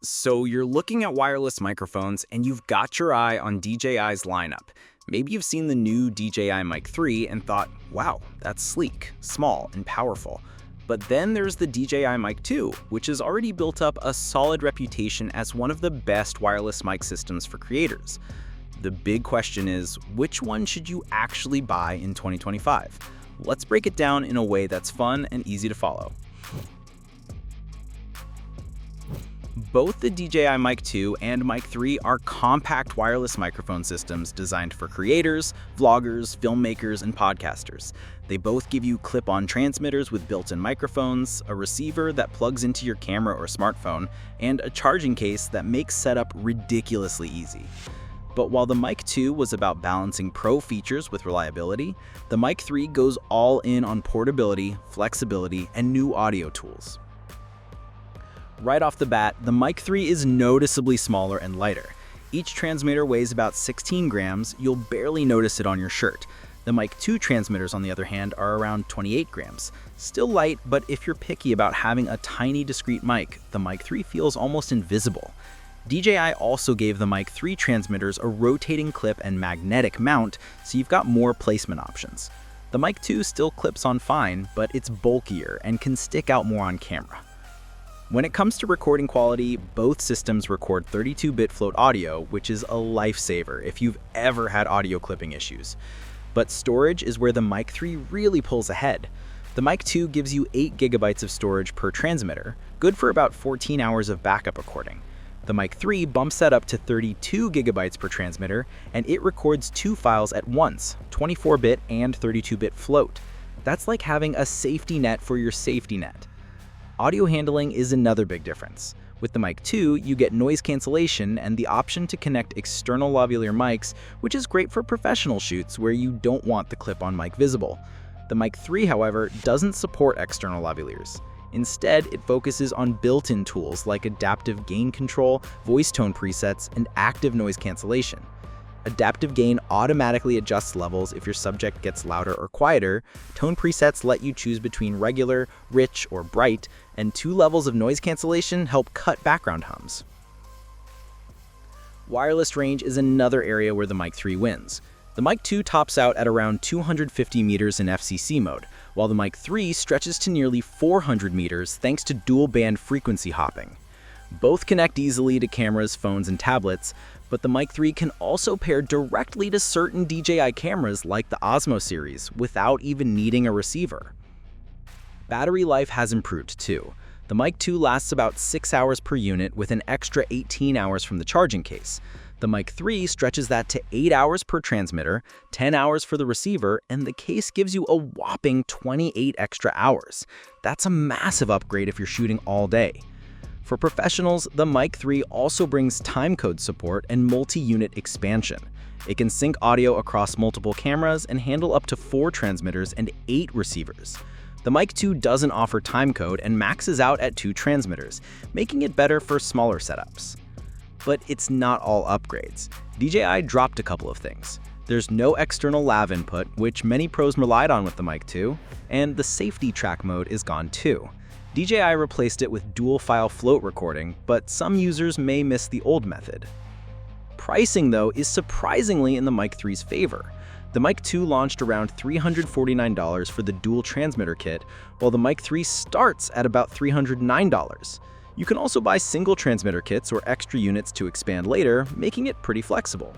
So you're looking at wireless microphones and you've got your eye on DJI's lineup. Maybe you've seen the new DJI Mic 3 and thought, wow, that's sleek, small, and powerful. But then there's the DJI Mic 2, which has already built up a solid reputation as one of the best wireless mic systems for creators. The big question is, which one should you actually buy in 2025? Let's break it down in a way that's fun and easy to follow. Both the DJI Mic 2 and Mic 3 are compact wireless microphone systems designed for creators, vloggers, filmmakers, and podcasters. They both give you clip-on transmitters with built-in microphones, a receiver that plugs into your camera or smartphone, and a charging case that makes setup ridiculously easy. But while the Mic 2 was about balancing pro features with reliability, the Mic 3 goes all in on portability, flexibility, and new audio tools. Right off the bat, the Mic 3 is noticeably smaller and lighter. Each transmitter weighs about 16 grams, you'll barely notice it on your shirt. The Mic 2 transmitters, on the other hand, are around 28 grams. Still light, but if you're picky about having a tiny discrete mic, the Mic 3 feels almost invisible. DJI also gave the Mic 3 transmitters a rotating clip and magnetic mount, so you've got more placement options. The Mic 2 still clips on fine, but it's bulkier and can stick out more on camera. When it comes to recording quality, both systems record 32-bit float audio, which is a lifesaver if you've ever had audio clipping issues. But storage is where the Mic 3 really pulls ahead. The Mic 2 gives you 8 gigabytes of storage per transmitter, good for about 14 hours of backup recording. The Mic 3 bumps that up to 32 gigabytes per transmitter, and it records 2 files at once, 24-bit and 32-bit float. That's like having a safety net for your safety net. Audio handling is another big difference. With the Mic 2, you get noise cancellation and the option to connect external lavalier mics, which is great for professional shoots where you don't want the clip-on mic visible. The Mic 3, however, doesn't support external lavaliers. Instead, it focuses on built-in tools like adaptive gain control, voice tone presets, and active noise cancellation. Adaptive gain automatically adjusts levels if your subject gets louder or quieter. Tone presets let you choose between regular, rich, or bright, and 2 levels of noise cancellation help cut background hums. Wireless range is another area where the Mic 3 wins. The Mic 2 tops out at around 250 meters in FCC mode, while the Mic 3 stretches to nearly 400 meters thanks to dual-band frequency hopping. Both connect easily to cameras, phones, and tablets, but the Mic 3 can also pair directly to certain DJI cameras like the Osmo series without even needing a receiver. Battery life has improved too. The Mic 2 lasts about 6 hours per unit with an extra 18 hours from the charging case. The Mic 3 stretches that to 8 hours per transmitter, 10 hours for the receiver, and the case gives you a whopping 28 extra hours. That's a massive upgrade if you're shooting all day. For professionals, the Mic 3 also brings timecode support and multi-unit expansion. It can sync audio across multiple cameras and handle up to 4 transmitters and 8 receivers. The Mic 2 doesn't offer timecode and maxes out at 2 transmitters, making it better for smaller setups. But it's not all upgrades. DJI dropped a couple of things. There's no external lav input, which many pros relied on with the Mic 2, and the safety track mode is gone too. DJI replaced it with dual-file float recording, but some users may miss the old method. Pricing, though, is surprisingly in the Mic 3's favor. The Mic 2 launched around $349 for the dual transmitter kit, while the Mic 3 starts at about $309. You can also buy single transmitter kits or extra units to expand later, making it pretty flexible.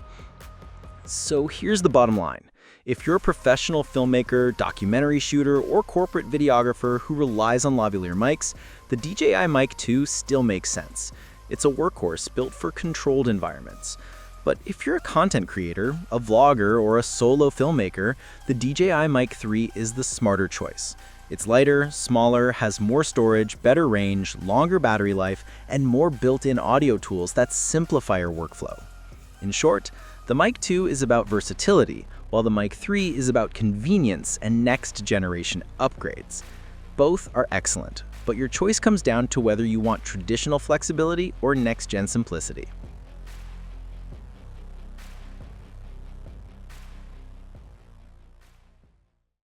So here's the bottom line. If you're a professional filmmaker, documentary shooter, or corporate videographer who relies on lavalier mics, the DJI Mic 2 still makes sense. It's a workhorse built for controlled environments. But if you're a content creator, a vlogger, or a solo filmmaker, the DJI Mic 3 is the smarter choice. It's lighter, smaller, has more storage, better range, longer battery life, and more built-in audio tools that simplify your workflow. In short, the Mic 2 is about versatility, while the Mic 3 is about convenience and next-generation upgrades. Both are excellent, but your choice comes down to whether you want traditional flexibility or next-gen simplicity.